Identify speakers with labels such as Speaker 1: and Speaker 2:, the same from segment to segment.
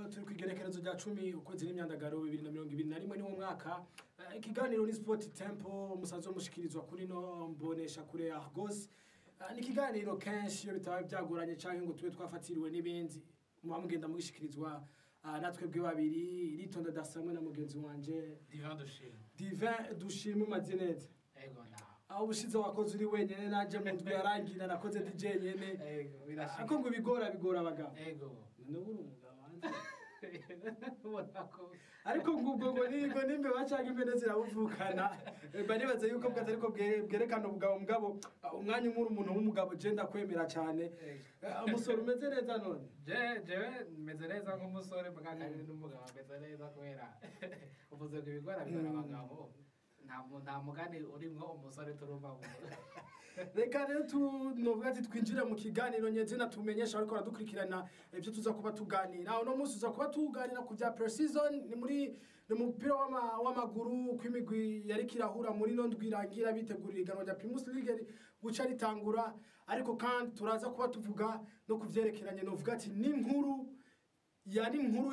Speaker 1: turi kwigerekerezo rya 10 ukwezi n'imyandagaro 2021 niwo mwaka ikiganiro ni Sport Tempo musanzwe mushikirizwa kuri no mbonesha kure Argos ni ikiganiro kenshi iyo bitaba byagoranye canke ngo tube twafatiriwe n'ibindi mugenda mugishikirizwa natwe bwe babiri ritonda dasamwe na mugenzi wanje Divin Dushime mazinete aho bushize wakoze uri wenyene naje mu ndwi yarangira nakoze DJ nyene ako ngo bigora abagabo n'uburu umugabo wanje ariko ngo nimbe bacanga impene zirabuvukana baribaza yuko bwaza ariko bwerekana umugabo umwanya umuri umuntu w'umugabo je ndakwemera cyane umusore umeze neza none
Speaker 2: jewe meze neza nk'umusore muganga n'umugabo meze neza kubera uvuze ko bigora abagabo nta mugani urimwo umusore turumva
Speaker 1: reka rero tunovuga ati twinjira mu kiganiro nyezina tumenyesha ariko radukurikirana ibyo tuza kuba tuganira uno munsi uza kuba tuganira ku bya pre-season ni muri umupira w'amaguru kw'imigwi yari kirahura muri no ndwirangira bitegurira iganwa rya Primus League guca ritangura ariko kandi turaza kuba tuvuga no kuvyerekeranye novuga ati ni inkuru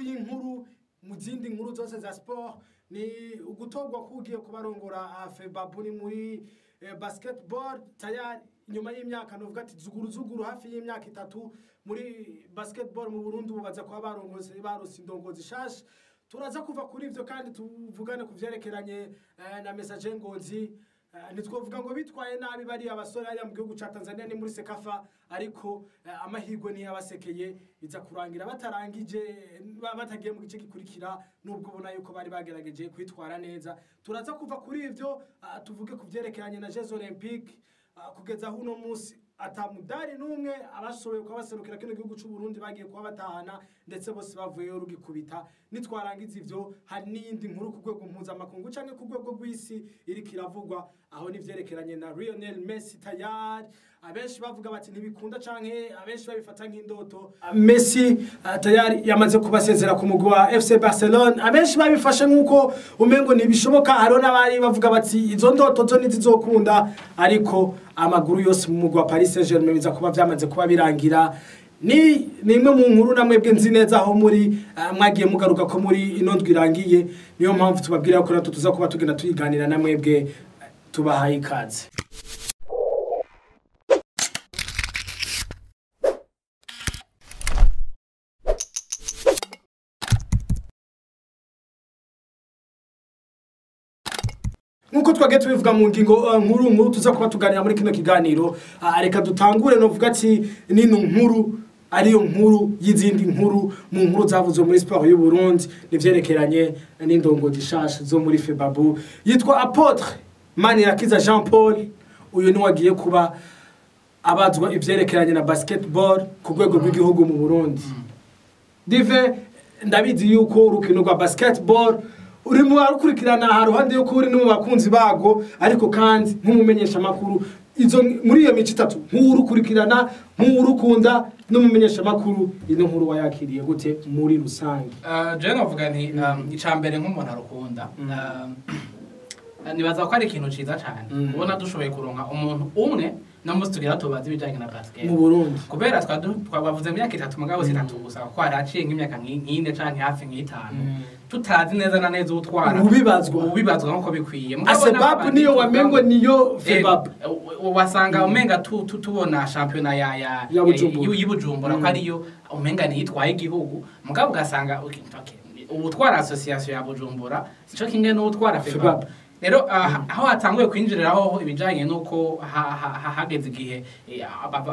Speaker 1: y'inkuru mu zindi nkuru zose za sport ni ugutogwa kugiye kubarongora FEBABU ni muri basketball tayari nyuma y'imyaka novuga ati zuguru hafi y'imyaka 3 muri basketball mu Burundi bubaza kwa barongoze barose indongozi shasha turaza kuva kuri ivyo kandi tuvugane kuvyerekeranye na message ngozi nitwovuga ngo bitwaye nabi bari abasore ari mu gihugu ca Tanzania ni muri Sekafa ariko amahirwe ni yabasekeye iza kurangira batarangije batagiye mu gice gikurikira nubwo ubona yuko bari bagerageje kwitwara neza turaza kuva kuri ivyo tuvuge kuvyerekeranye na Jeux Olympiques kugeza huno munsi atamudari numwe abashoboye kwabaserukira kino gihugu cy'u Burundi bagiye kuba batahana ndetse bose bavuye rugikubita nitwarangiza ivyo hari n'indi nkuru ku rwego mpuzamakungu canke ku rwego rw'isi iri kiravugwa aho nivyerekeranye na Lionel Messi tayari abenshi bavuga bati ntibikunda canke abenshi babifata nk'indoto Messi tayari yamaze kubasezera ku mugwi wa FC Barcelona abenshi babifashe nkuko umengo ntibishoboka haro n'abari bavuga bati izo ndoto zo nizizokunda ariko amaguru yose mu mugwi wa Paris Saint-Germain biza kuba vyamaze kuba birangira ni imwe mu nkuru namwe bwe nzi neza aho muri mwagiye mugaruka ko muri inondwi irangiye niyo mpamvu tubabwira ko tuza kuba tugenda tuyiganira namwe bwe tubahaye ikaze Nkuko twage tubivuga mu ngingo nkuru tuza kuba tuganira muri kino kiganiro reka dutangure no vuga ati nino nkuru ariyo nkuru y'izindi nkuru mu nkuru zavuzwe muri sport y'u Burundi nivyerekeranye n'indongo dishasha zo muri FEBABU yitwa Apotre Manirakiza Jean Paul uyu ni wagiye kuba abazwa ivyerekeranye na basketball ku rwego rw'igihugu mu Burundi dive ndabizi yuko urukino rwa basketball uri mu arukurikirana haruhande yo kuri no bakunzi bago ariko kandi nk'umumenyesha makuru izo muri iyo mici 3 nk'urukurikirana nk'urukunda n'umumenyesha makuru ino nkuru wayakiriye gute muri rusange
Speaker 2: je navuga nti icambere nk'umuntu arukunda nibaza ko ari ikintu ciza cyane ubona dushoboye kuronka umuntu umwe namustugira tubaza ibijanye na basket
Speaker 1: mu Burundi
Speaker 2: kubera twabavuze mu myaka 3 mugabo sitatu gusa ko haraciye nk'imyaka nk'ine canke hafi nk'itanu tutazi neza na neza utwara ubibazwa nko bikwiye
Speaker 1: FEBABU niyo wamengo niyo FEBABU
Speaker 2: wasanga umenga tubona championnat ya y'Ibujumbura ko ariyo umenga ni yitwaye igihugu mugabo ugasanga ubutwara association ya Bujumbura sico kinge no utwara FEBABU rero aho hatanguye kwinjiriraho ibijanye nuko hageze igihe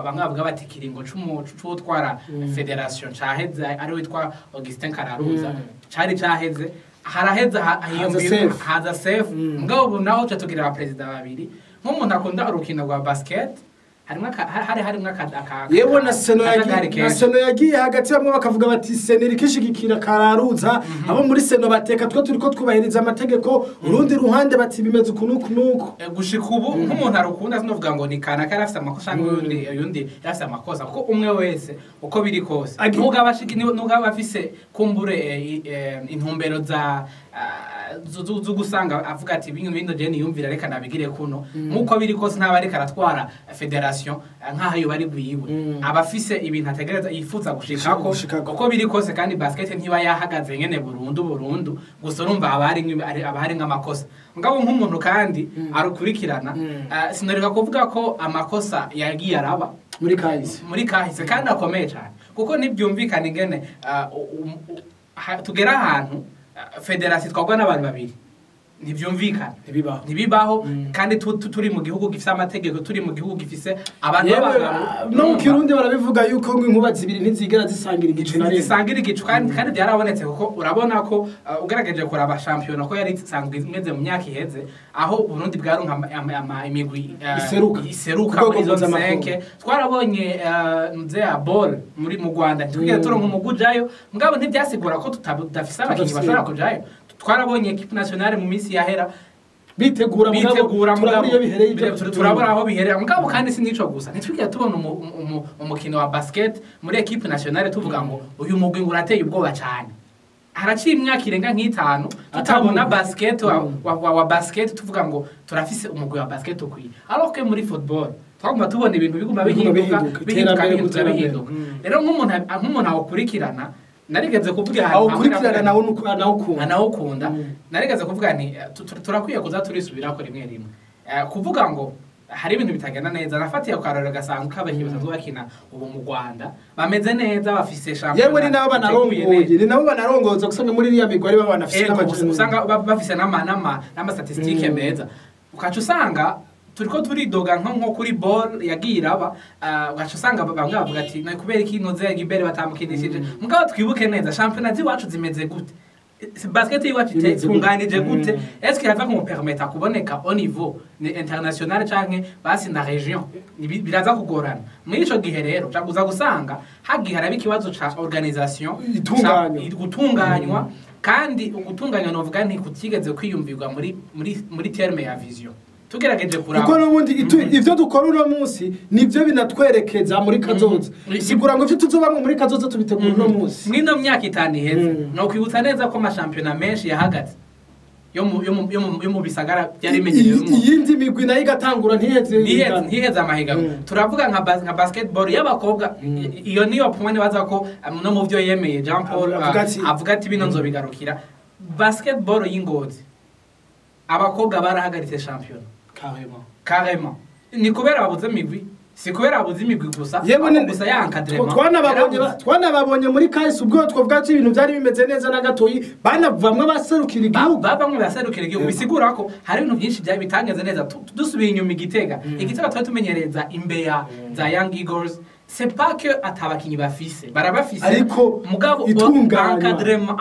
Speaker 2: bamwe bavuga bati kiringo c'utwara federation caheze ari witwa Augustin Kararuza cari caheze haraheza haza safe mugabo naho catugira president babiri nk'umuntu akunda urukino rwa basket harimwe akadaka
Speaker 1: yewe na seno yagiye hagati bamwe bakavuga bati seneri kishigikira Kararuza abo muri seno bateka turiko twubahiriza amategeko urundi ruhande bati bimeze kunuko
Speaker 2: gushika ubu nk'umuntu arukunda sinovuga ngo ni kana karafite amakosa y'undi yafite amakosa kuko umwe wese uko biri kose nugaba afise kumbure intumbero zo gusanga avuga ati bino je niyumvira reka nabigire kuno nkuko biri kose ntaba ariko aratwara federation nkaho yo bari bwiwe abafise ibintu ategereza yifuza gushikako uko biri kose kandi basket ntiba yahagaze nyene burundu gusa urumva abari nk'amakosa ngabo nk'umuntu kandi arukurikirana sinareka kuvuga ko amakosa yagiye araba muri kahise kandi akomeye cyane kuko nibyumvikana ingene tugera ahantu federasi twagwa n'abantu babiri ntibyumvikana ntibibaho kandi turi mu gihugu gifise amategeko turi mu gihugu gifise abantu
Speaker 1: no mu Kirundi barabivuga yuko inkuba zibiri ntizigera zisangira igicu
Speaker 2: kandi byarabonetse kuko urabona ko ugerageje kuraba shampiyona ko yari isanzwe imeze mu myaka iheze aho Burundi bwaronka imigwi iseruka muri zone 5 twarabonye ya ball muri mu Rwanda tugiye turonka umugujayo mugabo ntibyasigura ko tutafise abakinyi bashobora kujayo twarabonye equipe nationale mu minsi yahera bitegura turabura aho biherera mugabo kandi si nico gusa ntitwigiye tubona umukino wa basket muri equipe nationale tuvuga ngo uyu mugwi urateye ubwoba cyane haraciye imyaka irenga nk'itanu tutabona basket wa basket tuvuga ngo turafise umugwi wa basket ukwiye alors que muri football twaguma tubona ibintu biguma bihinduka rero nk'umuntu awokurikirana narigeze kuvuga
Speaker 1: aho kurikirana
Speaker 2: nawo ukunda narigeze kuvuga ni turakwiye kuza turisubira ko rimwe kuvuga ngo hari ibintu bitagenda neza nafatiye akarorero gasanga kabahiye basanzwe bakina ubu mu Rwanda bameze neza bafise champion
Speaker 1: yewe ni nabo banarongoza gusanga muri iriya migwari babanafise
Speaker 2: usanga bafise n'ama statistique meza ukaca usanga turiko turidoga nko kuri ball yagiraba ugaca usanga bamwe bavuga ati no kubera ikintu ze Gibert batamukindishije mugabo twibuke neza championnat ziwacu zimeze gute basket yiwacu tunganije gute est-ce qu'il va nous permettre kuboneka au niveau international canke basi na region biraza kugorana muri ico gihe rero caguza gusanga hagihara bikibazo ca organisation gutunganywa kandi ugutunganya novuga nti kutigeze kwiyumvirwa muri terme ya vision tugerageje kuraba
Speaker 1: kuko nubundi ivyo dukora uno munsi nivyo binatwerekeza muri kazoza sigura ngo ivyo tuzobamwe muri kazoza tubitegura uno munsi
Speaker 2: mwino myaka itanu iheze no kwibutsa neza ko amashampiyona menshi yahagaze yo mu bisagara byarimenyerewe
Speaker 1: iyindi migwi nayo igatangura
Speaker 2: ntiheze amahiganwa turavuga nka basketball y'abakobwa iyo niyo point baza ko no mu byo yemeye Jean Paul avuga ati bino nzobigarukira basketball y'Ingozi abakobwa barahagaritse champion carrément ni kubera babuze migwi si kubera babuze imigwi gusa gusa yankadrema
Speaker 1: twanababonye muri kahise ubwo twavuga ati ibintu byari bimeze neza na gatoyi banavamwe baserukira igihugu bisigura ko hari ibintu byinshi byari bitangaze neza dusubiye inyuma Igitega twari tumenyereza imbeya za Young Eagles c'est pas que atabakinyi bafise barabafise ariko
Speaker 2: mugabo encadrement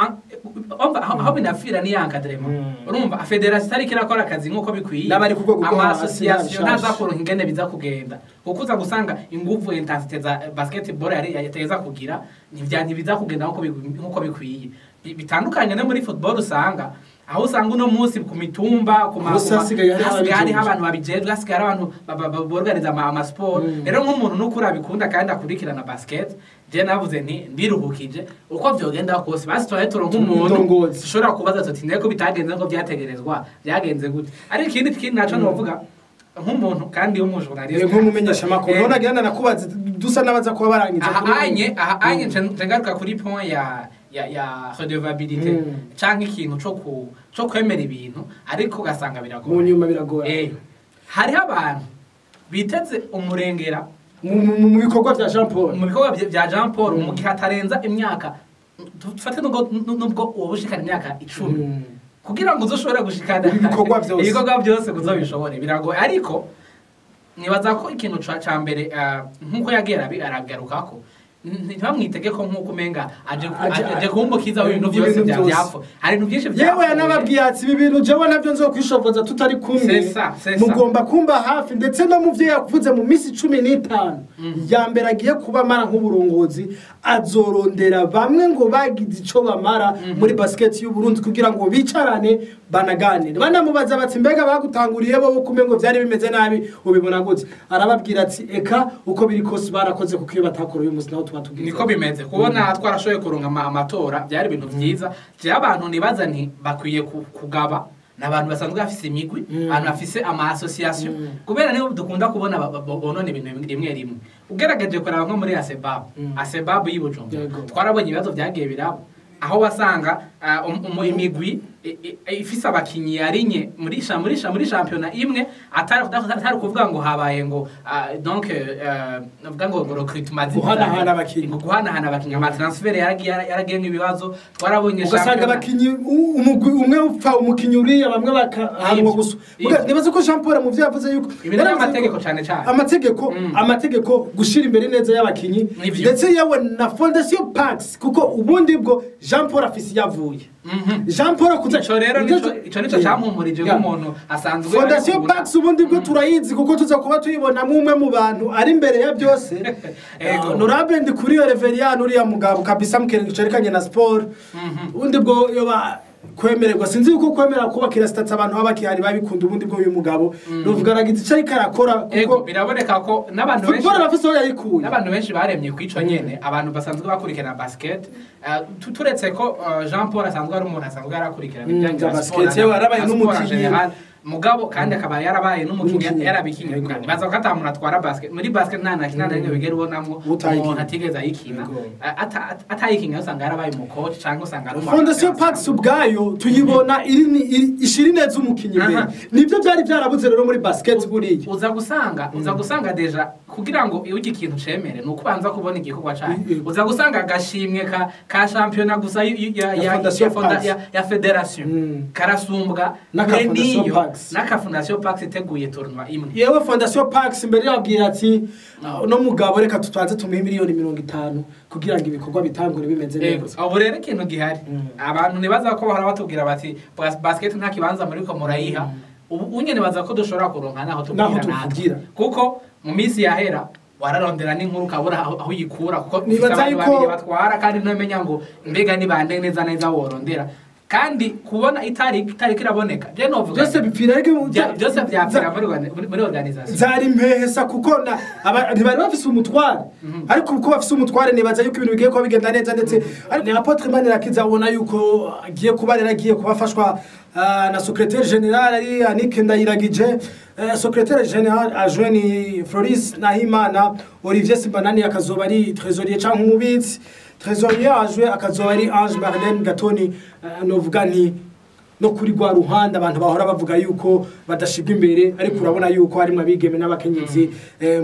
Speaker 2: aho binafira ni encadrement urumva federation tariki rakora akazi nkuko bikwiye ama association nazakoro ingene biza kugenda ukuza gusanga inguvu intensity za basketball yateza kugira ntibiza kugenda nkuko bikwiye bitandukanye no muri football usanga aho usanga uno munsi ku mitumba ku hari abantu babijejwe hasigara abantu borganiza ama sport rero nk'umuntu n'ukura bikunda kandi akurikirana basket je navuze nti ndiruhukije uko vyogenda kose basi twaye nk'umuntu ushobora kubaza tuti ndeko bitagenze ngo byategerezwa byagenze gute ari ikindi naco novuga nk'umuntu kandi w'umujournaliste
Speaker 1: nk'umumenyesha makuru none agenda nakubaza dusa nabaza kuba barangije
Speaker 2: anye ntengaruka kuri point ya redevabilité canke ikintu cyo kwemera ibintu ariko gasanga biragoye
Speaker 1: mu nyuma biragoye
Speaker 2: hariho abantu biteze umurengera
Speaker 1: mu bikorwa bya
Speaker 2: Jean Paul mu gihe atarenza imyaka dufate nubwo ubushikana imyaka 10 kugira ngo uzoshobora gushikana ibikorwa byose kuzobishobore biragoye ariko nibaza ko ikintu ca mbere nkuko yagera aragarukako ntibamwitege ko nkuko umenga aje kumbukiza ibintu byose byapfa hari ibintu byinshi
Speaker 1: yewe yanababwiye ati ibi bintu jewe nabyo nzokwishoboza tutari kumwe mugomba kumba hafi ndetse no mu byo yakuvuze mu minsi 15 ya mbere agiye kuba mara nk'uburongozi azorondera bamwe ngo bagize ico bamara muri basket y'u Burundi kugira ngo bicarane banaganire banamubaza bati mbega bagutanguriye bo kumengo byari bimeze nabi ubibona gute arababwira ati eka uko biri kose barakoze kuko iyo batakora uyu musi naho twatugeze
Speaker 2: niko bimeze kubona twarashoboye kuronka amatora byari ibintu byiza je abantu nibaza nti bakwiye kugaba n'abantu basanzwe bafise imigwi abantu bafise ama association kubera niho dukunda kubona bonone ibintu rimwe rimwe ugerageje kuraba nko muri Asebab y'Ibujumbura twarabonye ibibazo byagiye birabo aho wasanga imigwi ifise abakinyi yarinye muri championnat imwe atari kuvuga ngo habaye ngo donc navuga ngo recruitment
Speaker 1: guhanahana abakinyi
Speaker 2: ama transfer yaragiye ibibazo twarabonye
Speaker 1: ugasanga abakinyi umugwi umwe upfa umukinyi uriya bamwe bakahanwa gusa nibaze ko Jean Paul mu vyo yavuze yuko
Speaker 2: ibintu amategeko cyane
Speaker 1: amategeko gushira imbere neza y'abakinyi ndetse yewe na Fondation Pax kuko ubundi bwo Jean Paul afisi yavuye Jean Paul kuza
Speaker 2: ico rero nico cyampumurije nk'umuntu asanzwe
Speaker 1: Fondation Pax ubundi bwo turayizi kuko tuza kuba tuyibona umwe mu bantu ari imbere ya byose honorable ndi kuri Reverian uriya mugabo kabisa mukerekanye na sport ubundi bwo yoba kwemererwa sinzi uko kwemera kubakira stats abantu babakihari babikunda ubundi bwo uyu mugabo nuvugaragize icyo karakora
Speaker 2: kuko biraboneka ko
Speaker 1: n'abantu
Speaker 2: benshi baremye kwico nyene abantu basanzwe bakurikirana basket turetse ko Jean Paul asanzwe ari umuntu asanzwe yarakurikirana ibya
Speaker 1: basket yarabaye n'umukinyi
Speaker 2: mugabo kandi akaba yarabaye n'umukinyi yarabikinye baza ko atamuntu atwara basket muri basket nta rimwe bigera ubonamwo umuntu atigeza yikina atayikinga usanga yarabaye mu coach cyangwa usanga ari
Speaker 1: Fondation Pax ubwayo tuyibona ishiri neza umukinyi mbere nibyo byari byarabuze rero muri basket buriye
Speaker 2: uza gusanga deja kugira ngo ugi kintu cemere nuko banza kubona igikorwa cyayo uza gusanga gashimwe ka championnat gusa ya federation karasumbwa naka Fondation Pax iteguye tournoi imwe
Speaker 1: yewe Fondation Pax mbere yabwira ati no mugabo reka tutwaze tumuhe miliyoni 50 kugira ngo ibikorwa bitangure bimeze neza
Speaker 2: abo rero ikintu gihari abantu nibaza ko bahora batubwira bati basket nta kibanza muri ko murayiha unyene baza ko dushobora kuronka naho tubwira kuko mu minsi yahera wararondera n'inkuru kabura aho yikura kuko
Speaker 1: nibaza yuko
Speaker 2: batwara kandi ntamenya ngo mbega ni bande neza worondera kandi kubona itari kiraboneka je novuga
Speaker 1: byose bipfirage
Speaker 2: byose byapfira muri organisation
Speaker 1: zari mpesa kuko ntibari bafise umutware ariko uko bafise umutware nibaza yuko ibintu bigiye ko bigenda neza ndetse ni Apotre Manirakiza abona yuko agiye kubarera agiye kubafashwa na secrétaire général ari Anike Ndayiragije secrétaire général adjoint Floris Nahimana Olivier Simbanani akazoba ari trésorier cyangwa umubitsi trésorier ajwe akazoba ari Ange Marlène Gatoni novuga nti no kuri gwa ruhanda abantu bahora bavuga yuko badashibwa imbere ariko urabona yuko harimo abigeme n'abakenyezi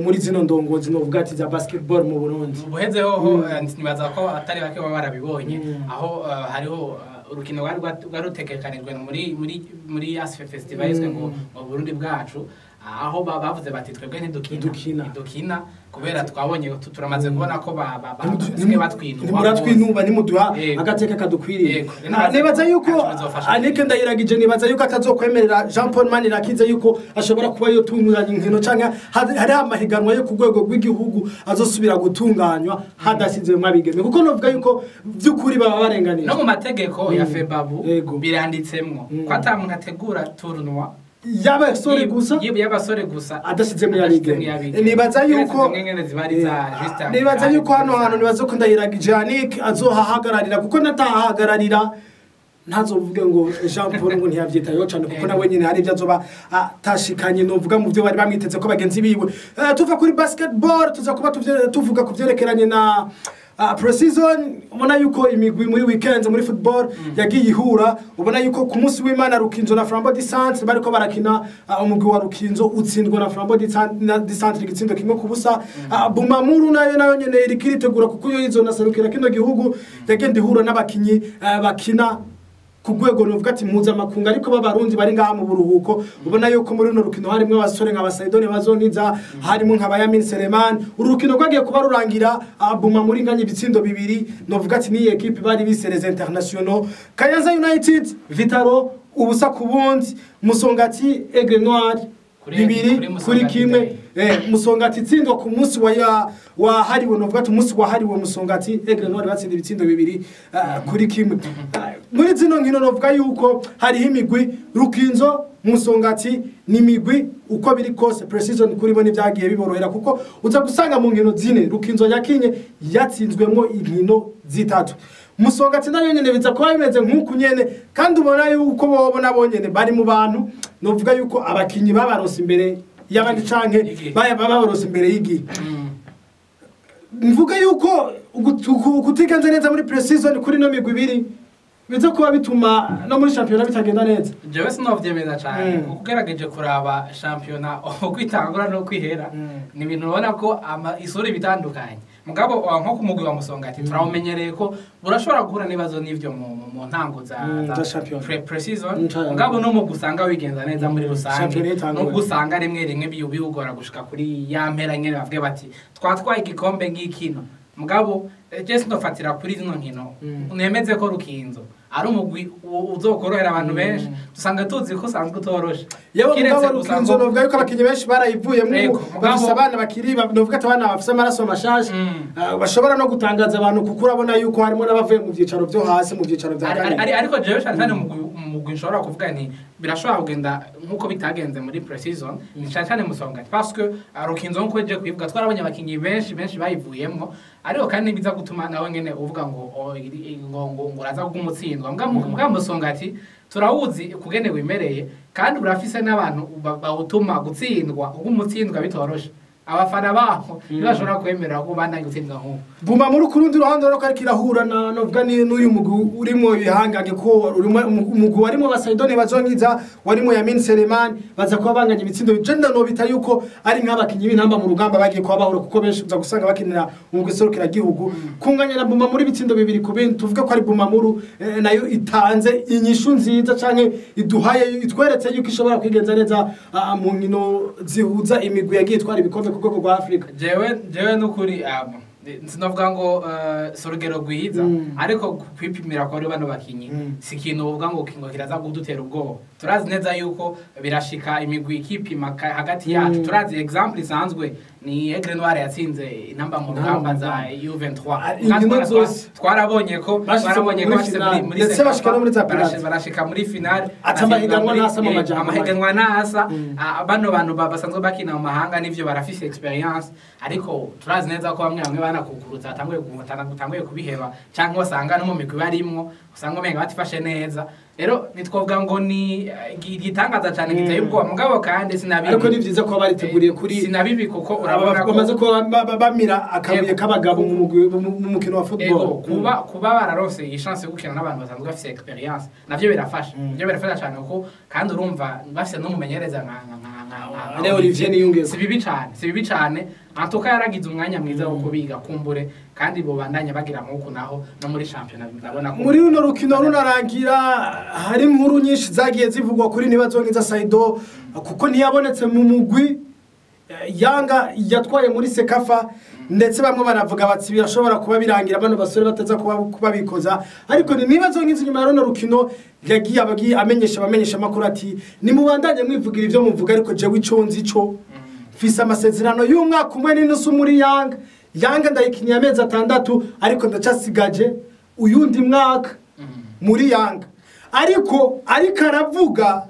Speaker 1: muri zino ndongozi novuga ati za basketball mu Burundi
Speaker 2: ubuheze hoho nibaza ko atari bake barabibonye aho hariho urukino rwarutegekanijwe muri ASFE festival izwe ngo mu Burundi bwacu aho bavuze bati twebwe ntidukina kubera twabonye turamaze kubona ko basigaye
Speaker 1: batwinuba nimuduha agateka kadukwiriye nibaza yuko Anike Ndayiragije nibaza yuko atazokwemerera Jean Paul Manirakiza yuko ashobora kuba yotunganya inkino canke hari amahiganwa yo ku rwego rw'igihugu azosubira gutunganywa hadasize mu abigeme kuko novuga yuko by'ukuri baba barenganira
Speaker 2: no mu mategeko ya FEBAB biranditsemwo ko atamuntu ategura tournoi y'abasore gusa
Speaker 1: adasize mu yabige nibaza yuko hano nibaza ko Ndayiragije Yannick azohahagararira kuko natahagararira ntazovuge ngo Jean Paul ngo ntiyavyitayo cyane kuko nawe nyine hari ibyo azoba atashikanye novuga mu byo bari bamwiteze ko bagenzi biwe tuva kuri basketball tuza kuba tuvuga kuvyerekeranye na pre-season ubona yuko imigwi muri weekends muri football yagiye ihura ubona yuko ku munsi w'Imana Rukinzo na Flambeau du Centre bariko barakina umugwi wa Rukinzo utsindwa na Flambeau du Centre igitsindo kimwe ku busa Bumamuru nayo nyene irikiritegura kuko yo izo nasarukira kino gihugu yagenda ihura n'abakinyi bakina kugwego novuga ati muza makunga ariko babarundi bari ngaha mu buruhuko ubona yuko muri no rukino harimo abasore nka Basaidone bazoniza harimo nka Bayamin Seleman urukino rwagiye kuba rurangira Buma muri nganye ibitsindo bibiri novuga ati ni equipe bari bisereze international Kayanza United Vitaro ubusa kubundi Musongati Aigle Noir bibiri kuri kimwe Musongati tsindo ku munsi wa hariwe novuga ati umunsi wa hariwe Musongati Aigle Noir batsinda ibitsindo bibiri kuri kimwe muri zino nkino novuga yuko hari imigwi Rukinzo Musongati ni migwi uko biri kose precision kuri bo nivyagiye biborohera kuko uza gusanga mu nkino zine Rukinzo yakinye yatsinzwemo inkino zitatu. Musongati nayo nyene biza kuba bimeze nk'uku nyene kandi ubona yuko bobona bonyene bari mu bantu novuga yuko abakinyi babaronse imbere y'abandi canke babaronse imbere y'igi. Mvuga yuko kutigenza neza muri precision kuri no migwi ibiri biza kuba bituma no muri championnat bitagenda neza.
Speaker 2: Jewe sinovyemeza cyane kugerageje kuraba championnat kwitangura no kwihera ni ibintu ubona ko isuri bitandukanye. Mugabo nko kumugwi wa Musongati turamenyereye ko burashobora guhura nibazo n'ivyo mu ntango za pre-season. Mugabo no mu gusanga wigenza neza muri rusange no gusanga rimwe biyugora gushika kuri ya mpera nyene bavuge bati twatwaye igikombe ngikino. Mugabo Jesse ndofatira kuri zino nkino unemeze ko Rukinzo ari umugwi uzokorohera abantu benshi dusanga tuzi ko sanzwe utoroshe.
Speaker 1: Yewe mugabo Rukinzo novuga yuko abakinyi benshi barayivuyemo bafise abana bakiri novuga ati abana bafise amaraso mashasha bashobora no gutangaza abantu kuko urabona yuko harimo n'abavuye mu byicaro byo hasi mu byicaro bya kane.
Speaker 2: Ariko jewe cyane umugwi nshobora kuvuga nti birashobora kugenda nkuko bitagenze muri pre-season ni cyane Musongati parce que Rukinzo nko je kwivuga twarabonye abakinyi benshi bayivuyemo ariko kandi biza gutuma nawe ngene uvuga ngo uraza kugumutsindwa mbwa Musongati turawuzi kugene wimereye kandi urafise n'abantu bawutuma gutsindwa ugumutsindwa bitoroshe abafana baho bashobora kwemera ko bandanye gutsindwa nko
Speaker 1: Buma muri kurundi ruhande roko ari kirahura novuga ni n'uyu mugwi urimo bihangage ko umugwi warimo basaidone bazongiza warimo Yamin Selemani baza kuba banganye ibitsindo jenda no bita yuko ari nk'abakinyi b'intamba mu rugamba bagiye kwa bahura kuko benshi uza gusanga bakinira umugwi serukira gihugu kunganya na Buma muri bitsindo bibiri ku bintu tuvuga ko ari Buma muru nayo itanze inyishu nziza canke iduhaye itweretse yuko ishobora kwigenza neza mu nkino zihuza imigwi yagiye twara ibikombe ku rwego rwa Afrika.
Speaker 2: Jewe n'ukuri sinovuga ngo sorugero gwiza ariko kwipimira ko ari bano bakinyi si kintu uvuga ngo kingo kiraza kudutera ubwoba. Turazi neza yuko birashika imigwi ikipima hagati yacu. Turazi example isanzwe ni Aigle Noir yatsinze intamba mu rugamba za U23 twarabonye ko bashitse muri barashika muri finale amahiganwa nasa bano bantu basanzwe bakina mu mahanga nivyo barafise experience ariko turazi neza ko bamwe banakukuruza atanguye kubiheba cyangwa wasanga no mu migwi barimwo usanga umenga batifashe neza. Rero nitwovuga ngo ni gitangaza cyane giteye ubwoba mugabo kandi sinabibi
Speaker 1: ariko ni vyiza ko bariteguriye kuri
Speaker 2: sinabibi kuko urabona ko
Speaker 1: bamaze ko bamira akabuye kabagabo mu mukino wa football
Speaker 2: kuba bararose iyi chance yo gukina n'abantu basanzwe bafise experience navyo birafasha cyane kuko kandi urumva bafise no mumenyereza nka
Speaker 1: Olivier Niyungeze
Speaker 2: si bibi cyane antoka yaragize umwanya mwiza wo kubiga kumbure kandi bo bandanya bagira nkuko naho no muri championnat ndabona ko
Speaker 1: muri runo rukino runarangira hari inkuru nyinshi zagiye zivugwa kuri Ntibazongiza Saido kuko ntiyabonetse mu mugwi Yanga yatwaye muri Sekafa ndetse bamwe baravuga bati birashobora kuba birangira bano basore bataza kuba bikoza ariko Ntibazongiza inyuma ya runo rukino yagiye amenyesha makuru ati ni mubandanye mwivugira ivyo muvuga ariko jewe iconzi ico fisa amasezerano y'umwaka umwe n'inusu muri Yanga ndayikinya amezi 6 ariko ndacasigaje uyundi mwaka muri Yanga ariko aravuga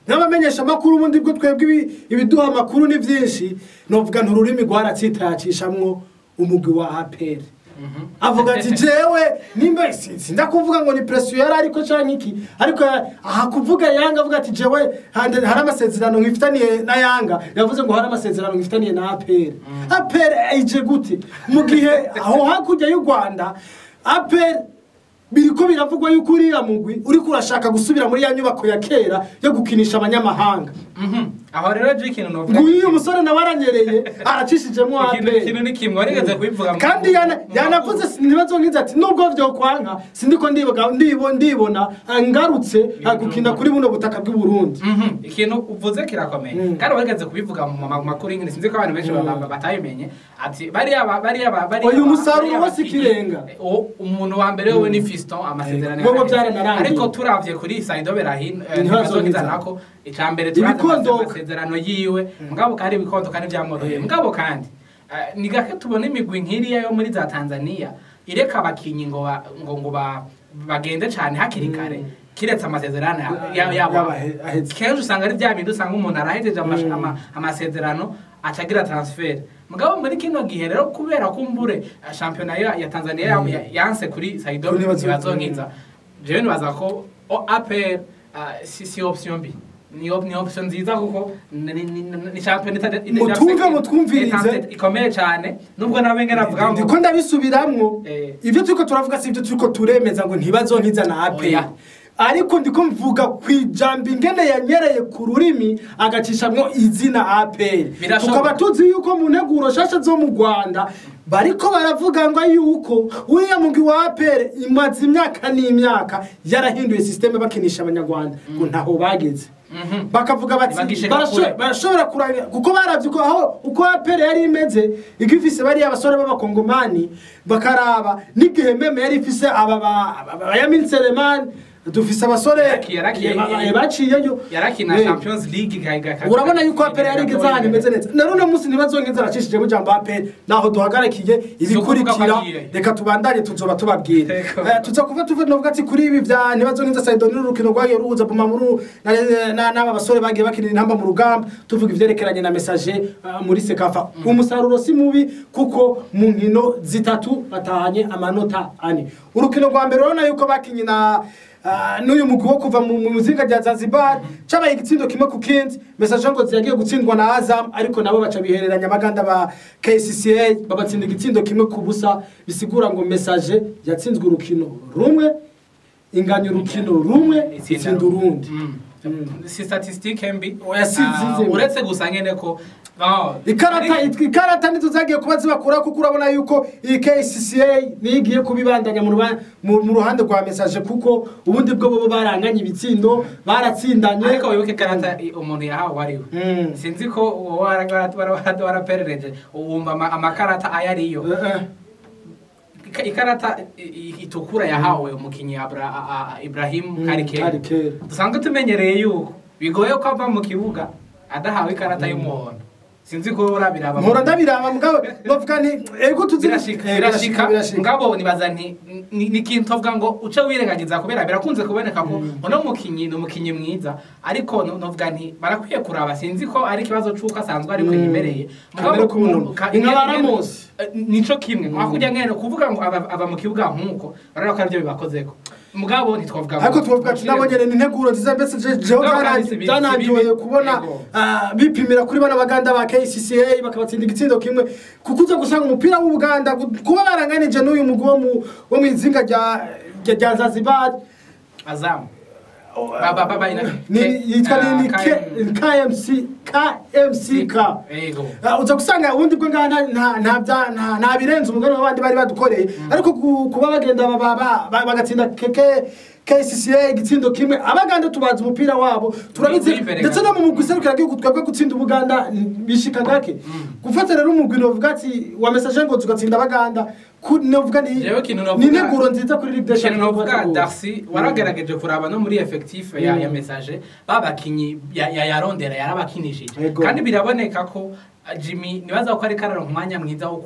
Speaker 1: n'abamenyesha makuru ubundi bwo twebwe ibiduha makuru ni byinshi novuga ntururimi gwaratsitayacishamwo umugwi wa APR avuga ati jewe nimba sinda kuvuga ngo ni pression yari ariko cyane iki ariko aha kuvuga Yanga avuga ati jewe hari amasezerano ngifitaniye na Yanga yavuze ngo hari amasezerano ngifitaniye na APR ije gute mu gihe aho hakujya y'u Rwanda APR biriko biravugwa yuko uriya mugwi uri kurashaka gusubira muri ya nyubako ya kera yo gukinisha abanyamahanga
Speaker 2: aho rero jikino no
Speaker 1: uyu musore nabaranyereye aracishijemo
Speaker 2: ikintu ni kimwe warigeze kubivuga
Speaker 1: kandi yanavuze Ntibazongiza ati nubwo vyo kwanka sindiko ndibona ngarutse gukina kuri buno butaka bw'u Burundi
Speaker 2: ikintu uvuze kirakomeye kandi warigeze kubivuga mu makuru ingene sinzi ko abantu benshi batayimenye ati bari
Speaker 1: uyu musaruro wose kirenga
Speaker 2: umuntu wa mbere we ni Fiston amasezerano ariko turavye kuri Saido Berahino Ntibazongiza nako icambere amasezerano yiwe mugabo kandi ibikondo kandi byamoroye mugabo kandi ni gake tubona imigwi nkiriya yo muri za Tanzania ireka abakinyi ngo bagende cyane hakiri kare kiretse amasezerano yabo kenshi usanga ari bya bintu usanga umuntu arahejeje amasezerano acagira transfer mugabo muri kino gihe rero kubera kumbure shampiyona ya Tanzania yanse kuri Saido ntibazonkiza jewe nibaza ko APR si option B ni option nziza kuko ni shampiyona
Speaker 1: mutwumvirize
Speaker 2: ikomeye cyane nubwo nabenga navuga ngo
Speaker 1: ndiko ndabisubiramwo ivyo turiko turavuga si ivyo turiko turemeza ngo ntibazonkiza na APR ariko ndiko mvuga kwijambo ingene yanyereye ku rurimi agacishamwo izina APR tukaba tuzi yuko mu nteguro shasha zo mu Rwanda bariko baravuga ngo yuko uriya mugi wa APR imaze imyaka n'imyaka yarahinduye systeme bakinisha abanyarwanda ngo ntaho bageze bakavuga bati barashobora kurangira kuko baravye ko aho uko APR yari imeze igifise bari abasore b'abakongomani bakaraba n'igihe meme yari ifise aba Yamin Selemani dufise abasore baciyeyo
Speaker 2: yarakina Champions League
Speaker 1: urabona yuko APR yarigeze ahantu imeze neza narone munsi ntibazongeza aracishije mu jambo APR naho duhagarakiye ibikurikira reka tubandanye tuzoba tubabwira tuza kuva novuga ati kuri ibi bya ntibazongeza Saido n'urukino rwagiye ruhuza Bumamuru n'aba basore bagiye bakinira intamba mu rugamba tuvuga ivyerekeranye na message muri Sekafa umusaruro si mubi kuko mu nkino zitatu batahanye amanota 4 urukino rwa mbere urabona yuko bakinye na n'uyu mugwi wo kuva mu muzinga rya Zanzibar cabaye igitsindo kimwe ku kindi message ngo ziyagiye gutsindwa na Azam ariko nabo baca bihereranya abaganda ba KCCA babatsinda igitsindo kimwe ku busa bisigura ngo message yatsinzwe urukino rumwe inganya urukino rumwe itsinda urundi
Speaker 2: si statistique mbi
Speaker 1: oyasizize
Speaker 2: uretse gusangene ko
Speaker 1: ikarata nituzagiye kuba zibakura kuko urabona yuko KCCA nigiye kubibandanya mu ruhande rwa message kuko ubundi bwo bo baranganye ibitsindo baratsindanye
Speaker 2: ariko wibuke karata umuntu yahawe wariwe sinzi ko waraperereje uwumva amakarata ayariyo ikarata itukura yahawe umukinyi Ibrahim Karike dusanzwe tumenyereye yuko bigoye ko ava mu kibuga adahawe ikarata y'umuhondo sinzi ko urabiraba
Speaker 1: mpora ndabiraba mugabo bavuga ni ego
Speaker 2: birashika mugabo nibaza ni kintu avuga ngo uce wirengagiza kubera birakunze kuboneka ko ono mukinyi no mukinyi mwiza ariko novuga nti barakwiye kuraba sinzi ko ari kibazo cuka sanzwe ariko yimereye
Speaker 1: mugabo ku muntu inkabaramose
Speaker 2: nico kimwe mwakujya ngene kuvuga ngo aba mu kibuga nkuko barara ko aribyo bibakozeko mugabo ntitwavuga
Speaker 1: ariko twavuga tunabonyene n'integuro nziza mbese jewe zanaryoye kubona bipimira kuri bana baganda ba KCCA bakabatsinda igitsindo kimwe kukuza gusanga umupira w'Ubuganda kuba baranganije n'uyu mugwi wo mu izinga rya Zanzibar
Speaker 2: Azam
Speaker 1: yitwa ni KMCK uza gusanga ubundi bwo nta birenze umugani w'abandi bari badukoreye ariko kuba bagenda bagatsinda KCCA igitsindo kimwe abaganda tubaza umupira wabo turabizi ndetse no mu mugwi serukira gihugu twebwe gutsinda Ubuganda bishika gake gufata rero umugwi novuga ati wa message ngo tugatsinda abaganda novuga ni neguro nziza kuri Ligue des Champions
Speaker 2: novuga Darcy waragerageje kuraba no muri effectif ya message babakinyi yarondera yarabakinishije kandi biraboneka ko Jimmy nibaza ko ari kararo umwanya mwiza wo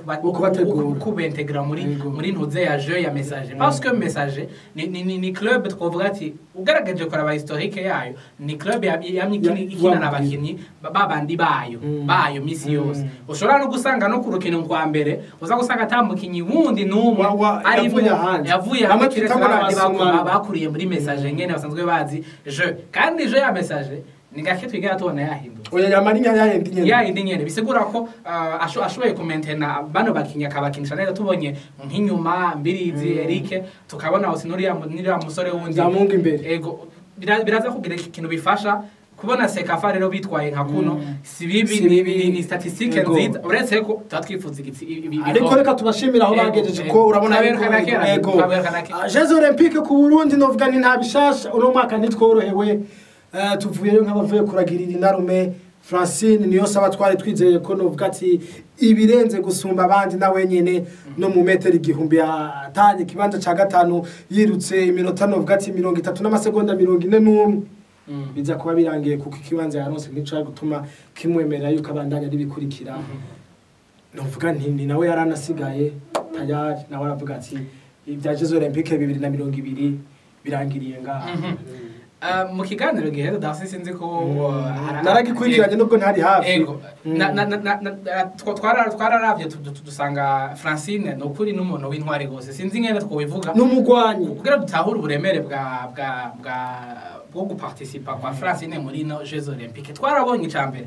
Speaker 2: kubentegra muri ntuze ya jeu ya message parce que message ni club twovuga ati ugaragaje ko aba historique yayo ni club ikina n'abakinyi babandi bayo misi yose ushobora no gusanga no kurukino kwa mbere uza gusanga atamukinyi wundi numwe ari yavuye hamwe bakuriye muri message ngene basanzwe bazi jeu kandi jeu ya message ningake twigera tubona yahindutse
Speaker 1: oya yamarinya
Speaker 2: yahindi nyene bisigura ko ashoboye kumentena bano bakinya kabakinisha neza tubonye nk'inyuma Mbirizi Eric tukabona osinuriya musore wundi
Speaker 1: zamunga imbere
Speaker 2: ego biraza kugira ikintu bifasha kubona Sekafa rero bitwaye nka kuno si bibi ni statistique nziza uretse ko tatwifuza
Speaker 1: ariko reka tubashimira aho bagejeje ko urabona ego Jeux Olympiques ku Burundi novuga ni nta bishasha uno mwaka nitworohewe tuvuyeyo nk'abavuye kuragirira inarume Francine niyo saba twari twizeye ko novuga ati ibirenze gusumba abandi nawe nyene no mu metero igihumbi atanye kibanza ca gatanu yirutse iminota novuga ati 30 n'amasegonda 41 biza kuba birangiye kuko ikibanza yaronse n'ico gutuma kimwemera yuko abandanya ari bikurikira novuga nti nawe yaranasigaye tayari nawe aravuga ati ibya Jeux Olympiques 2020 birangiriye ngaha
Speaker 2: mu kiganiro giheze dasi sinzi ko
Speaker 1: naragikurikiranye nubwo ntari hafi
Speaker 2: twararavye dusanga Francine no kuri n'umuntu w'intwari gose sinzi ngene twobivuga
Speaker 1: n'umugwanyi
Speaker 2: kugira dutahure uburemere bwo guparticipa kwa Francine muri no Jeux Olympiques twarabonye icambere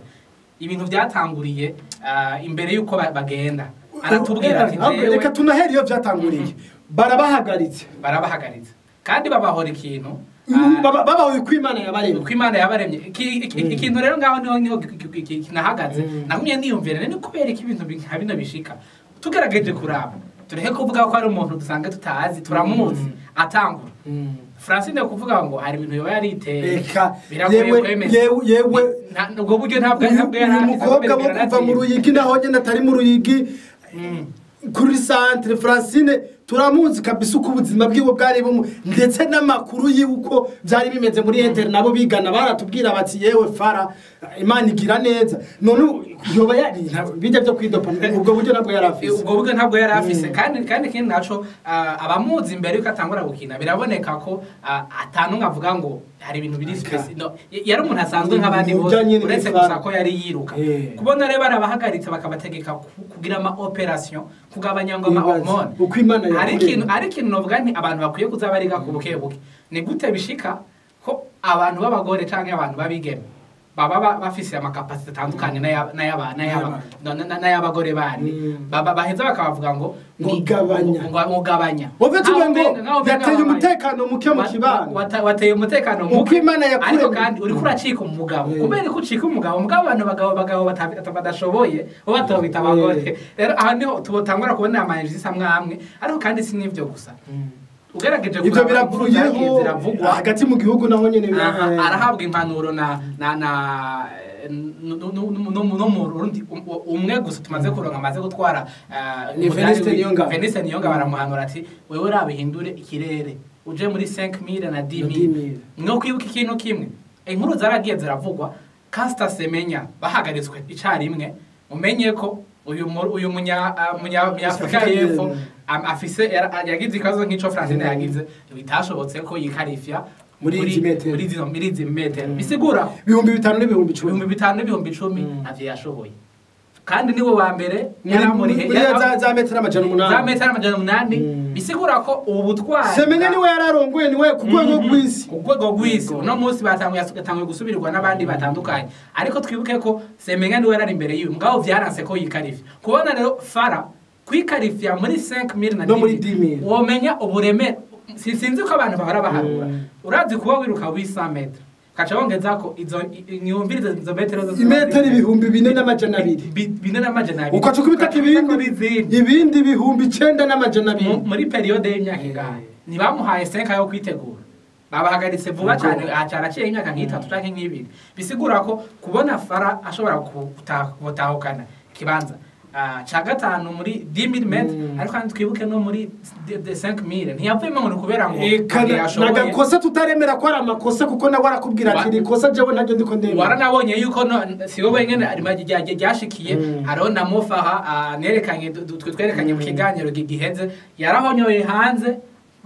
Speaker 2: ibintu byatanguriye imbere yuko bagenda aratubwira ati
Speaker 1: reka tunahera iyo byatanguriye barabahagaritse
Speaker 2: kandi babahora ikintu
Speaker 1: babaho kwimana
Speaker 2: yabaremye ikintu rero ngaho niho kinahagaze nagumye niyumvira ni kubera iki ibintu nka bino bishika tugerageje kuraba tureke kuvuga ko ari umuntu dusanga tutazi turamuzi atangura Francine kuvuga ngo hari ibintu yoba yariteye biragoye kwemeza
Speaker 1: yewe
Speaker 2: ubwo buryo ntabwo yari
Speaker 1: umukobwa wo kuva mu Ruyigi naho nyene atari mu Ruyigi kuri centre Francine turamuzi kabisa uko ubuzima bwiwe bwari bumwe ndetse n'amakuru y'uko byari bimeze muri Inter nabo bigana baratubwira bati yewe Fara Imana igira neza none yoba yari bijya byo kwidopa ubwo buryo ntabwo yari afise kandi kindi naco abamuzi imbere yuko atangura gukina biraboneka ko atanu ngavuga ngo hari ibintu biri special yari umuntu asanzwe nk'abandi bose uretse gusa ko yari yiruka kubona rero barabahagaritse bakabategeka kugira ama operation kugabanya ngo ama hormone uko Imana
Speaker 2: ari ikintu novuga nti abantu bakwiye kuzabariga ku bukebuke ni gute bishika ko abantu b'abagore canke abantu babigeme baba bafise amakapasite atandukanye n'ay'abagore bandi baheza bakabavuga ngo mugabanya
Speaker 1: wowe tuvuga ngo yateye umutekano muke mu kibano
Speaker 2: wateye umutekano
Speaker 1: muke Imana yakure
Speaker 2: ariko kandi uri kuracika umugabo kubera ko ucika umugabo abagabo badashoboye bo batobita abagore rero aha niho tubotangura kubona amayinji samwe ariko kandi si nivyo gusa ugerageje
Speaker 1: ibyo biravuyeho hagati mu gihugu naho nyene
Speaker 2: arahabwa impanuro na n'umurundi umwe gusa tumaze kuronka amaze gutwara Venice Niyonga baramuhanura ati wewe rabihindure ikirere uje muri 5000 na 10000 mwo kwibuka ikintu kimwe inkuru zaragiye ziravugwa Caster Semenya bahagaritswe icarimwe umenye ko uyu Afrika y'Epfo afise yagize ikazo nk'ico Francine yagize bitashobotse ko yikarifya muri izi metero bisigura
Speaker 1: 5,000 n'ibihumbi 10
Speaker 2: navyo yashoboye kandi niwe wa mbere yaramuri
Speaker 1: za metero amajana
Speaker 2: 8 bisigura ko ubu butwara
Speaker 1: Semenya niwe yararongoye niwe ku rwego rw'isi
Speaker 2: no munsi batanguye gusubirwa n'abandi batandukanye ariko twibuke ko Semenya niwe yarari imbere yiwe mugabo vyaranse ko yikarifya kubona rero Fara kwikarifya muri 5000 na
Speaker 1: 10,000
Speaker 2: womenya ubureme sinzi ko abantu bahora baharura urazi kuba wiruka 800 metre kacha wongeza ko izo nyumvirize izo metero
Speaker 1: imetero 4,200 ukaca kubitaka ibindi bihumbi 9,200
Speaker 2: muri periode y'imyaka ingahe nibamuhaye 5 yo kwitegura babahagaritse vuba cyane acaraciye imyaka nk'itatu canke nk'ibiri bisigura ko kubona Fara ashobora gutahukana kibanza cha gatanu muri 10,000 metre ariko kandi twibuke no muri 5,000 ntiyapfema ngo kubera ngo
Speaker 1: nagakosa tutaremera ko ari amakosa kuko nawe arakubwira ati rikosa jewe ntajye ndiko ndemera
Speaker 2: waranabonye yuko si wowe nyene ari magijyaje ryashikiye haro na Mofaha nerekanye twerekanye mu kiganiro giheze yarahonyoye hanze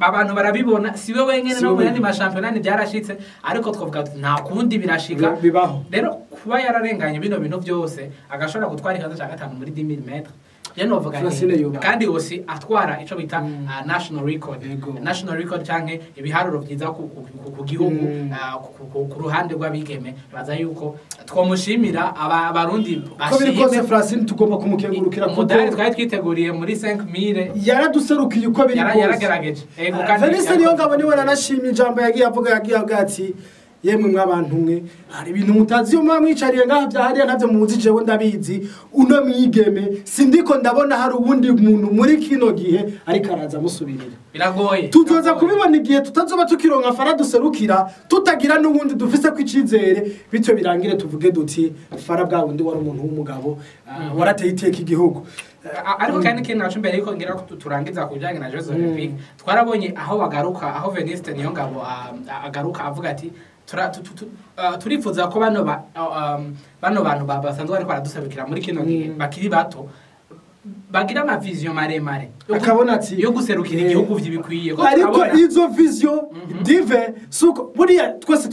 Speaker 2: abantu barabibona siwe wenyene no muri mashampionani byarashitse ariko twovuga nta kundi birashika
Speaker 1: bibaho
Speaker 2: rero kuba yararenganye bino bintu byose agashobora gutwara ikaza cya gatanu muri 10,000 metre yeno vuga kandi osi atwara ico bita national record canke ibiharuro byiza ku gihugu ku ruhande rw'abigeme baza yuko twomushimira abarundi
Speaker 1: bashimye Francine tugomba kumukengurukira
Speaker 2: kuko mudari twari twiteguriye muri 5,000
Speaker 1: yaraduserukiye uko biri
Speaker 2: yaragerageje
Speaker 1: Venice Niyonga niwe nanashimye ijambo yagiye avuga ati yemwe mwabantu mwe hari ibintu mutazi yo mwamwicariye ngaha byahariya ntavyo muzi jewe ndabizi uno mwigeme sindiko ndabona hari ubundi muntu muri kino gihe ariko araza musubirira
Speaker 2: biragoye
Speaker 1: tuzoza kubibona igihe tutazoba tukironka Fara duserukira tutagira n'ubundi dufise ko icizere bityo birangire tuvuge duti Fara bwa wundi wari umuntu w'umugabo warateye iteka igihugu
Speaker 2: ariko kandi kintu nacu mbere yuko ngira turangiza kujyanye na Jeux Olympiques twarabonye aho bagaruka aho Venice Niyongabo agaruka avuga ati turifuza ko bano bantu basanzwe bariko baradusabikira muri kino gihe bakiri bato bagira ama vision maremare
Speaker 1: akabona ati
Speaker 2: yo guserukira igihugu vyibikwiye
Speaker 1: ariko izo vision dive suko buriya twese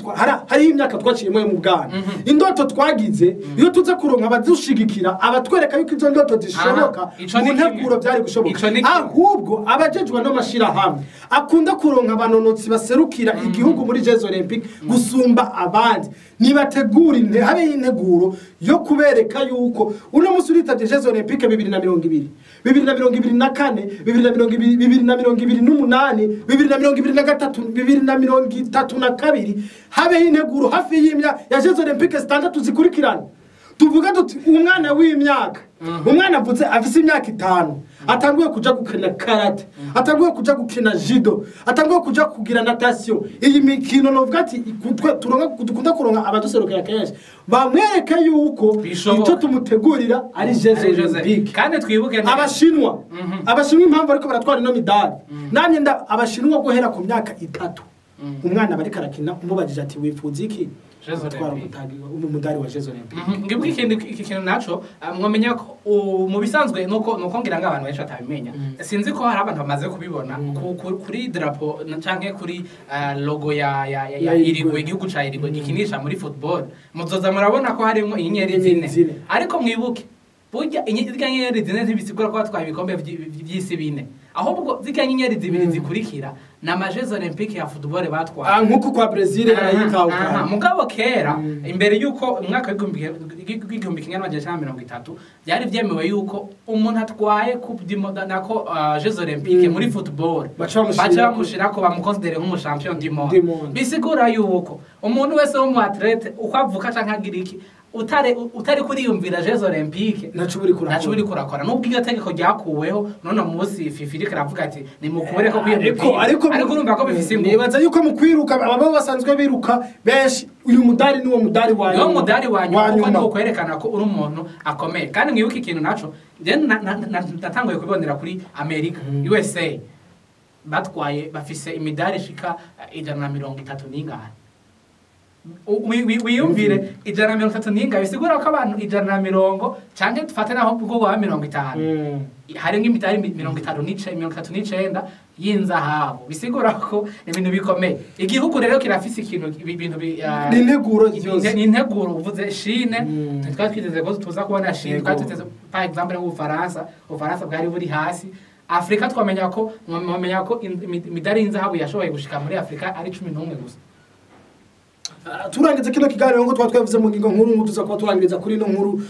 Speaker 1: hari imyaka twaciyemo mu bwana indoto twagize iyo tuza kuronka abadushigikira abatwereka yuko izo ndoto zishoboka mu nteguro byari gushoboka ahubwo abajejwe no mashira hamwe akunda kuronka abanonotsi baserukira igihugu muri Jeux Olympiques gusumba abandi nibategura habe integuro yo kubereka yuko uno musi uritabye Jeux Olympiques 2020 2024 2028 2032 habe integuro hafi y'imya ya Jeux Olympiques standard zikurikirana tuvuga tuti umwana w'imyaka umwana avuze afise imyaka 5 atanguye kuja gukina karate atanguye kuja gukina judo atanguye kuja kugira natation iyi mikino novuga ati turonka dukunda kuronka abaduserukira kenshi bamwereka yuko icyo tumutegurira ari Jeux Olympiques
Speaker 2: kandi twibuke
Speaker 1: abashinwa impamvu ariko baratwara ino midali namye abashinwa guhera ku myaka 3 umwana bari karakina umubajije ati wifuza iki umudari wa Jeux Olympiques
Speaker 2: ngibwo ikintu naco mwamenya ko mu bisanzwe nuko ngira ngo abantu benshi batabimenya sinzi ko hari abantu bamaze kubibona kuri drapo canke kuri logo ya irigwe igihugu ca irigwe gikinisha muri football muzoza murabona ko harimo inyenyeri zine ariko mwibuke burya inyenyeri zine zibisigura ko batwaye ibikombe vy'isi bine ahubwo zika nyenyeri zibiri zikurikira na Jeux Olympiques ya football batwaye
Speaker 1: nkuko kwa Brazil yarayikawuka
Speaker 2: mugabo kera imbere yuko umwaka w'igihumbi kimwe n'amajana 30 byari byemewe yuko umuntu atwaye coupe du monde nako Jeux Olympiques muri football bacha mushira ko bamukonsidere nk'umu champion du monde bisigura yuko umuntu wese wo mu athlete ukwavuka canka agiriki utari kuriyumvira Jeux Olympiques
Speaker 1: naco buri
Speaker 2: kurakora nubwo iyo tegeko ryakuweho none musi FIFA iri karavuga ati nimukubere ko
Speaker 1: ariko
Speaker 2: urumva ko bifise ingufu
Speaker 1: nibaza yuko mu kwiruka ababo basanzwe biruka benshi uyu mudari niwo mudari wanyu
Speaker 2: yo mudari wanyu kuko no kwerekana ko uri umuntu akomeye kandi mwibuke ikintu naco natanguye kubonera kuri America USA batwaye bafise imidari shika 130 n'ingana wiyumvire 130 n'inga bisigura ko abantu 150 canke dufate naho bwo wa 50 hari nk'imidari 39 y'inzahabu bisigura ko ibintu bikomeye igihugu rero kirafise ikintu ibintu n'integuro uvuze Chine twatwiteze ko tuza kubona Chine twatwiteze par exemple Ufaransa bwari buri hasi Afrika twamenya ko imidari y'inzahabu yashoboye gushika muri Afrika ari 11 gusa
Speaker 1: turangiza kino kiganiro ngo twavuze mu ngingo nkuru tuza kuba turangiriza kuri no nkuru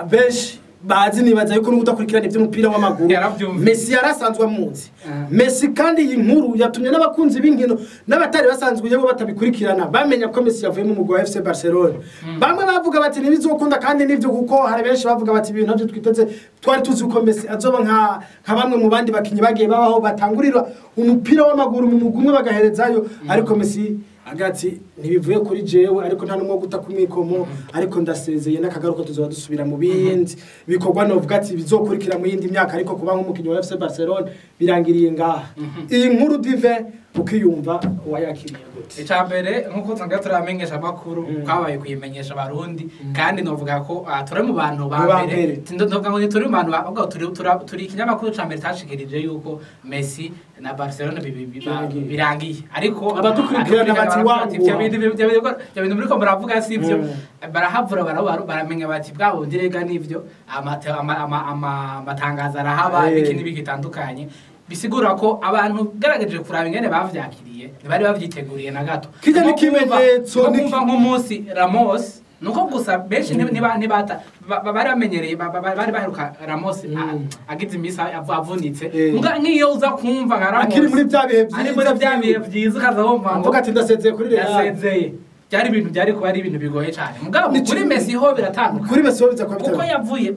Speaker 1: benshi bazi nibaza yuko n'udakurikirana iby'umupira w'amaguru Messi yarasanzwe amunsi Messi kandi iyi nkuru yatumye n'abakunzi b'inkino n'abatari basanzwe yebo batabikurikirana bamenya ko Messi yavuye mu mugwi wa FC Barcelona bamwe bavuga bati nibizokunda kandi nivyo kuko hari benshi bavuga bati ibintu navyo twiteze twari tuzi ko Messi azoba nka bamwe mu bandi bakinyi bagiye babaho batangurira umupira w'amaguru mu mugumwe bagaherezayo ariko Messi agati ntibivuye kuri jewe ariko nta numwe guta kumwikomo ariko ndasezeye n'akagaruka tuzoba dusubira mu bindi bikorwa novuga ati bizokurikira mu yindi myaka ariko kuba nk'umukinyi wa FC Barcelona birangiriye ngaha iyi nkuru dive ukiyumva wayakiriye gute
Speaker 2: icambere nkuko tanga turamenyesha amakuru kwabaye kuyimenyesha abarundi kandi novuga ko turi mu bantu ba mbere ndovuga ngo turi mu bantu ahubwo turi ikinyamakuru cambere tashikirije yuko Messi na Barcelona birangiye ariko
Speaker 1: abadukurikirana bati
Speaker 2: ibintu muri ko muravuga sivyo barahavura baramenya bati bwabo ndirega nivyo amatangazo arahaba ibiki bitandukanye bisigura ko abantu garageje kuraba ingene bavyakiriye bari bavyiteguriye na gato
Speaker 1: kije n'ikimenyetso
Speaker 2: n'umva nk'umunsi Ramos nuko gusa benshi ntibata bari bamenyereye bari baheruka Ramos agize imisa avunitse nk'iyo uza kumva nka Ramos
Speaker 1: akiri muri bya bihe
Speaker 2: byiza kaza wumva
Speaker 1: mvuga ati ndasezeye kuri Real
Speaker 2: yasezeye byari ibintu byari kuba ari ibintu bigoye cyane mugabo kuri Messi ho biratandukanye
Speaker 1: kuri Messi ho biza kwa
Speaker 2: kuko yavuye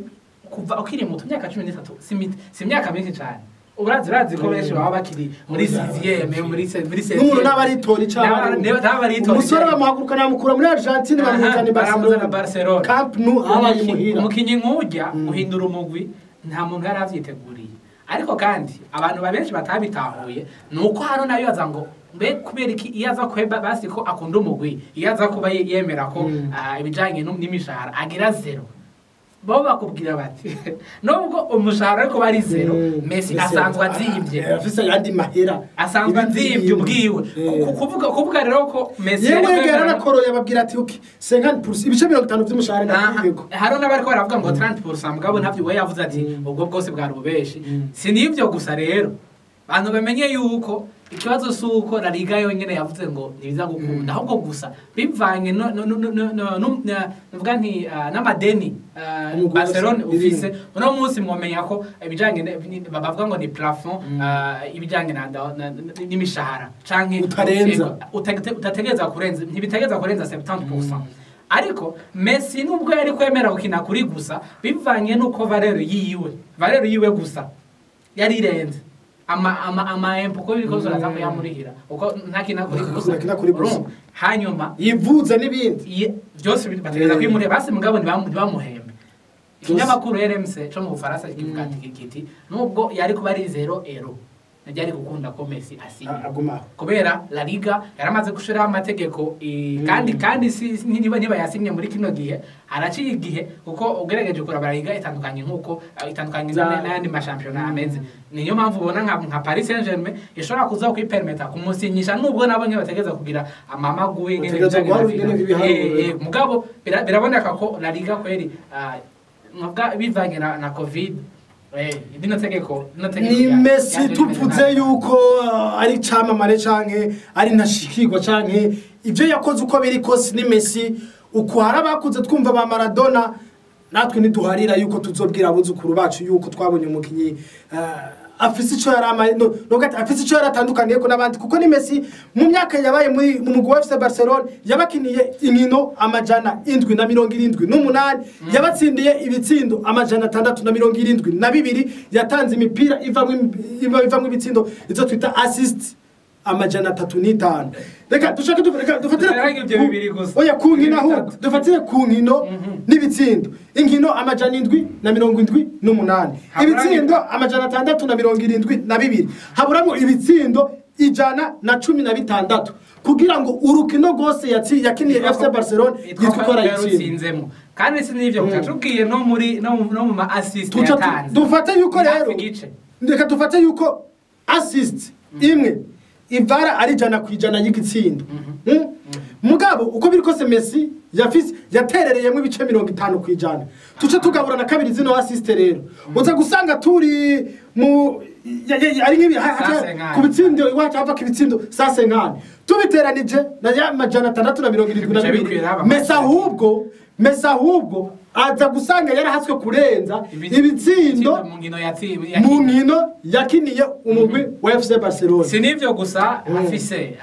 Speaker 2: kuva ukiri muto myaka 13 si myaka myinshi cyane urazi ko benshi baba bakiri muri CZM muri
Speaker 1: n'umuntu n'abaritori cyane umusore bamuhaguruka namukura muri Argentine bamuzana
Speaker 2: Barcelona
Speaker 1: Camp Nou abaye muhira
Speaker 2: umukinyi nk'ujya uhindura umugwi nta muntu yari avyiteguriye ariko kandi abantu benshi batabitahuye nuko hano nayo yaza ngo mbe kubera iki iyaza kweba basi ko akunda umugwi iyaza kuba yemera ko ibijanye n'imishahara agira 0 bo bakubwira bati nubwo umushahara ariko bari zero Messi asanzwe azimvye
Speaker 1: afise yandi mahera
Speaker 2: asanzwe azimvye ubwiwe kuvuga rero ko Messi
Speaker 1: yegera nakoro yababwira ati okay 50% ibice 50 by'umushahara ndakubwego
Speaker 2: haro n'abariko baravuga ngo 30% mugabo ntavyo we yavuze ati ubwo bwose bwa rubeshi sinivyo gusa rero abantu bamenye yuko ikibazo suko La Liga yonyene yavuze ngo nibiza gukunda ahubwo gusa bivanye nuvuga nti n'amadeni Barcelona ufise uno munsi mwomenya ko ibijanye bavuga ngo ni plafond ibijanye n'imishahara canke utategeza kurenza ntibitegeza kurenza 70%. Ariko Messi nubwo yari kwemera gukina kuri gusa bivanye nuko Valero yiwe gusa yari renze ama empo ko biriko zaraza yamurihira uko ntakina kuri gusa hanyuma
Speaker 1: yivuza n'ibindi
Speaker 2: byose bategeza kwimure basi mugabo ntibamuhembe. Ikinyamakuru RMC cyo mu Bufaransa kivuga kiti nubwo yari kuba ari 0 euro najari gukunda ko Messi
Speaker 1: aguma
Speaker 2: kubera La Liga yaramaze gushira amategeko kandi niba yasinye muri kino gihe haraciye igihe kuko ugerageje kuraba La Liga itandukanye nkuko itandukanye n'andi mashampiyona ameze niyo mpamvu ubona nka Paris Saint-Germain ishobora kuza kwipermeta kumusinyisha nubwo nabonye bategeza kugira amamaguye mugabo biraboneka ko La Liga kweri mwabwa bivanye na Covid
Speaker 1: ni Messi tuvuze yuko ari camamare canke ari ntashikirwa canke ivyo yakoze uko biri kose ni Messi uko harabakuze twumva ba Maradona natwe niduharira yuko tuzobwira abuzukuru bacu yuko twabonye umukinyi afise ico yaramaye nogati afise ico yaratandukaniye ko nabandi kuko ni Messi mu myaka yabaye mu mugwi wa FC Barcelona yabakiniye inkino amajana 778 yabatsindiye ibitsindo amajana 672 yatanze imipira ivamwe ibitsindo izo twita assist amajana 35 reka dushaka dufatira
Speaker 2: ibyo bibiri gusa
Speaker 1: oya kunkina aho dufatire kunkino n'ibitsindo inkino amajana 778 ibitsindo amajana 672 haburamo ibitsindo ijana na 16 kugira ngo urukino rwose yakiniye FC Barcelona yitwara
Speaker 2: yatsinzemo kandi sinivyo mutubwiye no mu ma assist yatanze
Speaker 1: dufate yuko rero reka dufate yuko assist imwe ivara ari jana kwijana y'igitsindo mugabo uko biri kose Messi yaterereyemo ibice 50 kwijana tuce tugabura na kabiri zino assist rero uza gusanga turi mu ari nkibi ku bitsindo iwacu hava ku bitsindo sase nkane tubiteranije na ya majana 672 Messi ahubwo aza gusanga yarahaswe kurenza ibitsindo mu nkino yakiniye umugwi wa FC Barcelona
Speaker 2: sinivyo gusa afise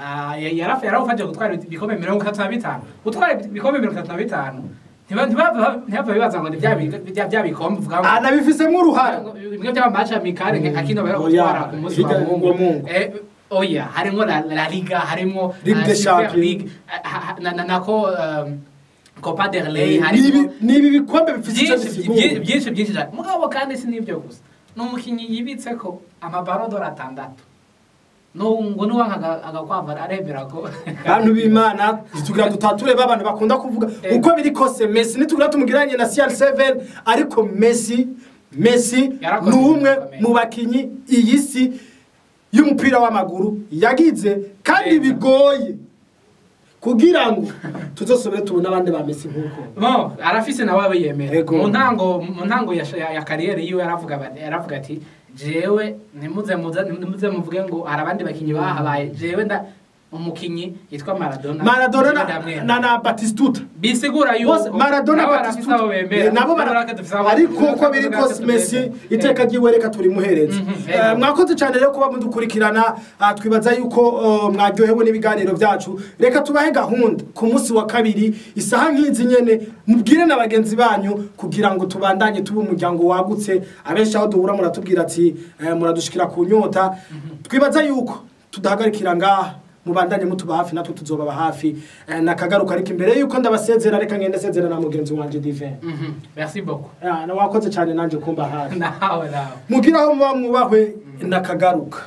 Speaker 2: yarafuje gutwara ibikombe 35 gutwara ibikombe 35 ntibava bibaza ngo bya bikombe vuga ngo
Speaker 1: anabifisemo uruhara
Speaker 2: bimwe by'ama match amicale nk'akino bari gutwara ku munsi wa Mungu oya harimo La Liga harimo Super League nako Copa del Rey harimo
Speaker 1: nibi bikombe bifise
Speaker 2: byinshi mugabo kandi sinivyo gusa no mukinyi yibitse ko amabaro dora 6 ngo nuwanka agakwava aremera ko
Speaker 1: bantu b'Imana tugira dutature babantu bakunda kuvuga uko biri kose Messi nitugira tumugiranye na CR7 ariko Messi numwe mu bakinyi iyisi y'umupira w'amaguru yagize kandi bigoye kugira ngo tuzosobere tubona abandi ba Messi nkuko
Speaker 2: arafise nawe yemera mu ntango ya kariyeri yiwe yaravuga ati jewe nimuze muvuge ngo arabandi bakinyi bahabaye jewe umukinyi yitwa
Speaker 1: Maradona na Batistuta
Speaker 2: bisigura yuko
Speaker 1: Maradona Batistuta nabo ariko uko biri kose Messi iteka giwereka turi muhereze mwakoze cyane rero kuba mudukurikirana twibaza yuko mwaryohewe n'ibiganiro byacu reka tubahe gahunda ku munsi wa kabiri isaha nk'izi nyene mubwire nabagenzi banyu kugira ngo tubandanye tubu umuryango wagutse abenshi aho duhura muratubwira ati muradushikira ku nyota twibaza yuko tudahagarikira ngaha mubandanye mutuba hafi natwe tuzoba hafi nakagaruka ariko imbere yuko ndabasezera reka ngende sezera na mugenzi wanje Divin
Speaker 2: merci beaucoup
Speaker 1: na wakoze cyane nanje kumba hafi
Speaker 2: nawe
Speaker 1: mugira aho mwubahwe nakagaruka.